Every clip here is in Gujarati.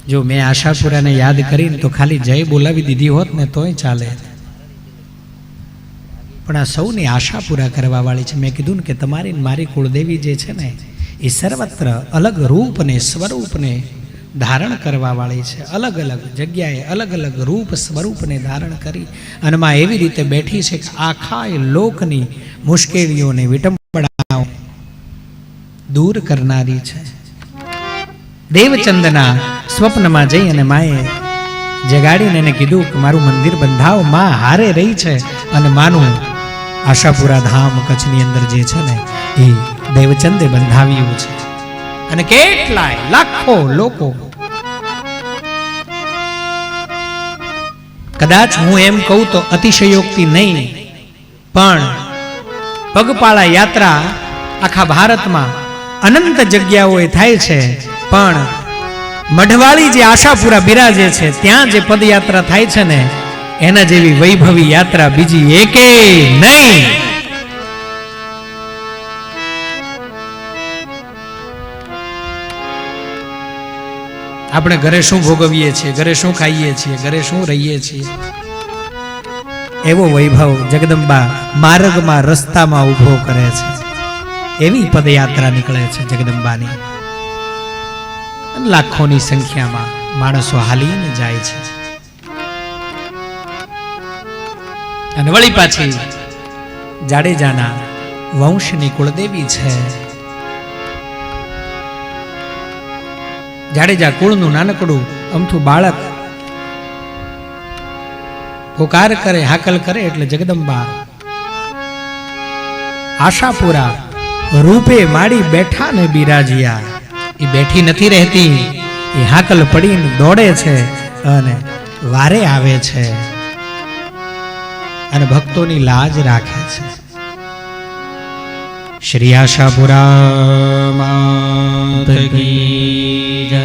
જો મેં આશાપુરાને યાદ કરીને તો ખાલી જય બોલાવી દીધી હોત ને તોય ચાલે, પણ આ સૌની આશા પૂરા કરવા વાળી છે. મેં કીધું ને કે તમારી મારી કુળદેવી જે છે ને એ સર્વત્ર અલગ રૂપને સ્વરૂપને ધારણ કરવા વાળી છે. અલગ અલગ જગ્યાએ અલગ અલગ રૂપ સ્વરૂપને ધારણ કરી અને માં એવી રીતે બેઠી છે કે આખા લોકની મુશ્કેલીઓને વિટંબણાઓ દૂર કરનારી છે. દેવચંદના સ્વપ્નમાં જઈ અને માએ જગાડીને એને કીધું કે મારું મંદિર બંધાવ. માં હારે રહી છે અને માનું આશાપુરા ધામ કચ્છની અંદર જે છે ને એ દેવચંદે બંધાવ્યું છે. અને કેટલાય લાખો લોકો, કદાચ હું એમ કહું તો અતિશયોક્તિ નહીં, પણ પગપાળા યાત્રા આખા ભારતમાં અનંત જગ્યાઓએ થાય છે, પણ મઢવાળી જે આશાપુરા બિરાજે છે ત્યાં જે પદયાત્રા થાય છે ને એના જેવી વૈભવી યાત્રા બીજી એકે નહીં. આપણે ઘરે શું ભોગવીએ છીએ, ઘરે શું ખાઈએ છીએ, ઘરે શું રહીએ છીએ, એવો વૈભવ જગદંબા માર્ગમાં રસ્તામાં ઊભો કરે છે. એવી પદયાત્રા નીકળે છે જગદંબાની. લાખોની સંખ્યામાં માણસો હાલીને જાય છે. અને વળી પાછી જાડેજાના વંશની કુળદેવી છે. જાડેજા કુળનું નાનકડું અમથું બાળક પોકાર કરે, હાકલ કરે એટલે જગદંબા આશાપુરા રૂપે માડી બેઠા ને બિરાજ્યા. એ બેઠી નથી રહેતી, એ હાકલ પડીને દોડે છે અને વારે આવે છે અને ભક્તોની લાજ રાખે છે. શ્રી આશાપુરા માત કી જય.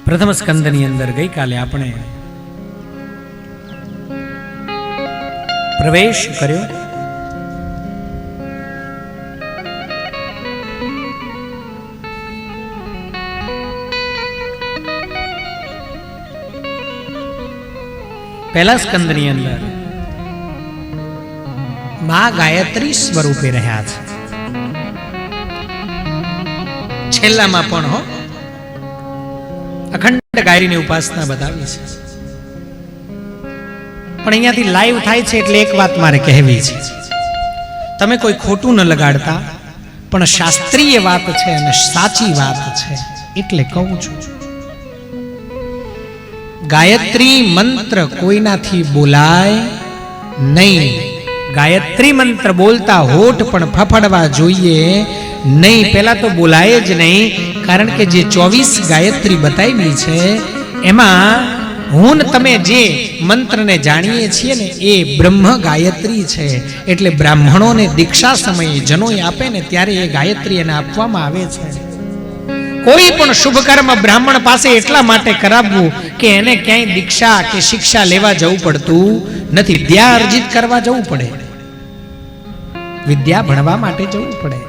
પ્રથમ સ્કંદની અંદર ગઈકાલે આપણે પ્રવેશ કર્યો. પહેલા સ્કંદની અંદર માં ગાયત્રી સ્વરૂપે રહ્યા છે. છેલ્લામાં પણ અખંડ ગાયત્રીની ઉપાસના બતાવી છે. પણ અહીંયાથી લાઈવ થાય છે એટલે એક વાત મારે કહેવી છે. તમે કોઈ ખોટું ન લગાડતા, પણ શાસ્ત્રીય વાત છે અને સાચી વાત છે એટલે કહું છું. ગાયત્રી મંત્ર કોઈનાથી બોલાય નહીં. ગાયત્રી મંત્ર બોલતા હોઠ પણ ફફડવા જોઈએ નહીં. પેલા તો બોલાય જ નહીં, કારણ કે જે 24 ગાયત્રી બતાવી છે એમાં હું તમે જે મંત્રને જાણીએ છીએ ને એ બ્રહ્મ ગાયત્રી છે. એટલે બ્રાહ્મણોને દીક્ષા સમયે જનોય આપે ને ત્યારે એ ગાયત્રી એને આપવામાં આવે છે. કોઈ પણ શુભ કર્મ બ્રાહ્મણ પાસે એટલા માટે કરાવવું કે એને ક્યાંય દીક્ષા કે શિક્ષા લેવા જવું પડતું નથી. વિદ્યા અર્જિત કરવા જવું પડે, વિદ્યા ભણવા માટે જવું પડે.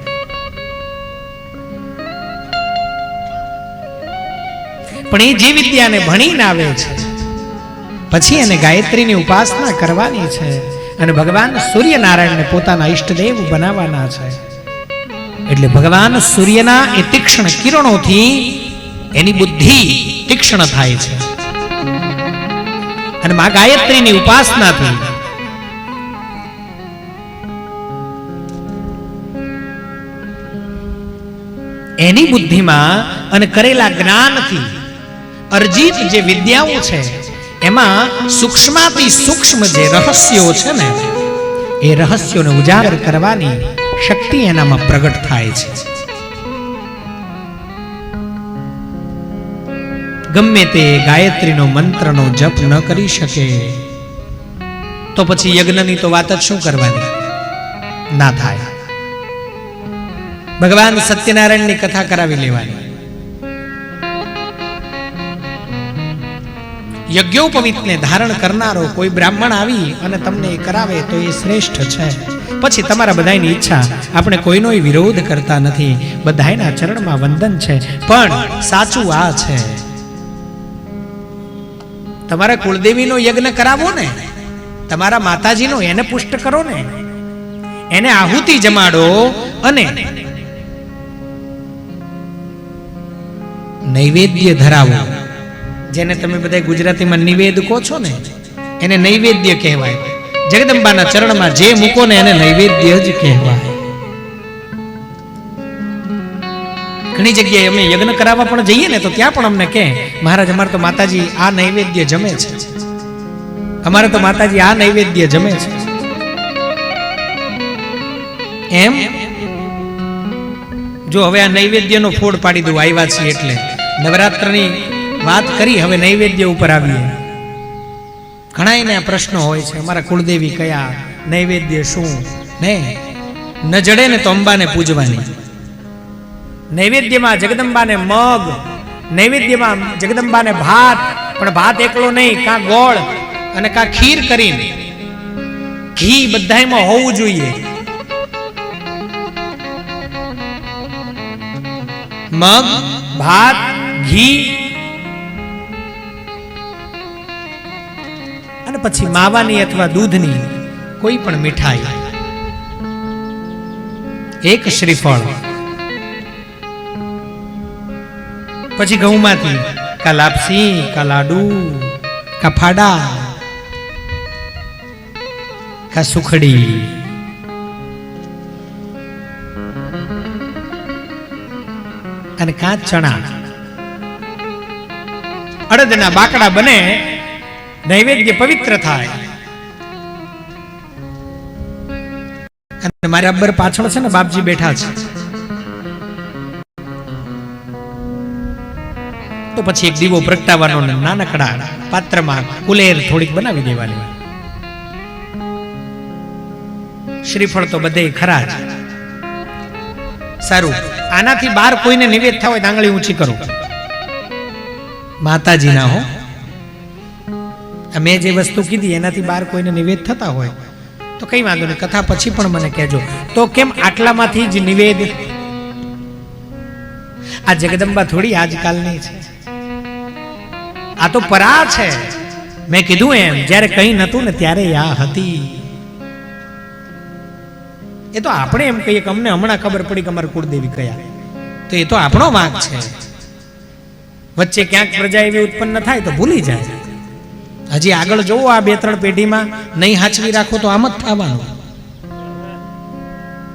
પણ એ જે વિદ્યાને ભણીને આવે છે પછી એને ગાયત્રીની ઉપાસના કરવાની છે અને ભગવાન સૂર્યનારાયણને પોતાના ઈષ્ટદેવ બનાવવાના છે. એટલે ભગવાન સૂર્યના એ તીક્ષ્ણ કિરણોથી એની બુદ્ધિ તીક્ષ્ણ થાય છે અને મા ગાયત્રીની ઉપાસનાથી એની બુદ્ધિમાં અને કરેલા જ્ઞાનથી અર્જિત જે વિદ્યાઓ છે એમાં સૂક્ષ્માતિ સૂક્ષ્મ જે રહસ્યો છે ને એ રહસ્યોને ઉજાગર કરવાની શક્તિ એનામાં પ્રગટ થાય છે. ગમે તે ગાયત્રીનો મંત્રનો જપ ન કરી શકે તો પછી યજ્ઞની તો વાત જ શું કરવાની, ના થાય. ભગવાન સત્યનારાયણની કથા કરાવી લેવાની. યજ્ઞોપવિતને ધારણ કરનારો કોઈ બ્રાહ્મણ આવી અને તમને એ કરાવે તો એ શ્રેષ્ઠ છે. પછી તમારા બધાની ઈચ્છા, આપણે કોઈનો વિરોધ કરતા નથી, બધાના ચરણમાં વંદન છે. પણ સાચું આ છે, તમારા કુળદેવીનો યજ્ઞ કરાવો ને, તમારા માતાજીનો એને પુષ્ટ કરો ને, એને આહુતિ જમાડો અને નૈવેદ્ય ધરાવો. જેને તમે બધા ગુજરાતીમાં નિવેદ કહો છો ને, એને નૈવેદ્ય કહેવાય. જગદંબાના ચરણમાં જે મૂકો ને એને નૈવેદ્ય જ કહેવાય. ઘણી જગ્યાએ અમે યજ્ઞ કરાવવા પણ જઈએ ને તો ત્યાં પણ અમને કહે, મહારાજ અમારે તો માતાજી આ નૈવેદ્ય જમે છે, અમારે તો માતાજી આ નૈવેદ્ય જમે છે. એમ જો હવે આ નૈવેદ્યનો ફોડ પાડી દઉં, આવ્યા છીએ એટલે નવરાત્રની વાત કરી, હવે નૈવેદ્ય ઉપર આવીએ. ઘણા એને આ પ્રશ્નો હોય છે, અમારા કુળદેવી કયા, નૈવેદ્ય શું? ને ન જડે ને તો અંબાને પૂજવાની. નૈવેદ્યમાં જગદંબાને મગ, નૈવેદ્યમાં જગદંબાને ભાત, પણ ભાત એકલો નહીં, કાં ગોળ અને કાં ખીર કરીને, ઘી બધાયમાં હોવું જોઈએ. મગ, ભાત, ઘી અને પછી માવાની અથવા દૂધની કોઈ પણ મીઠાઈ, એક શ્રીફળ, પછી ઘઉંમાંથી કા લાપસી, કા લાડુ, કા ફાડા, કા સુખડી, અને કા ચણા. અડદના બાકડા બને, નૈવેદ્ય પવિત્ર થાય. અને મારી અબ્બર પાછળ છે ને બાપજી બેઠા છે, તો પછી એક દીવો પ્રગટાવવાનો, નાનકડા પાત્રમાં કુલેર થોડીક બનાવી દેવાની. શ્રીફળ તો બધે ખરા જ. સારું, આનાથી બહાર કોઈને નિવેદ થવા હોય તો આંગળી ઊંચી કરો. માતાજી ના હો, મેં જે વસ્તુ કીધી એનાથી બહાર કોઈને નિવેદ થતા હોય તો કઈ વાંધો નહીં, કથા પછી પણ મને કહેજો. તો કેમ આટલામાંથી જ નિવેદ? આ જગદંબા થોડી આજકાલની છે, આ તો પરા છે. મેં કીધું એમ, જ્યારે કઈ નતું ને ત્યારે આ હતી. એ તો આપણે એમ કહીએ કે અમને હમણાં ખબર પડી કે અમારા કુળદેવી કયા, તો એ તો આપણો વાંક છે. વચ્ચે ક્યાંક પ્રજા એવી ઉત્પન્ન થાય તો ભૂલી જાય. હજી આગળ જોવો, આ 2-3 પેઢીમાં નહીં હાચવી રાખો તો આમ જ થવાનું.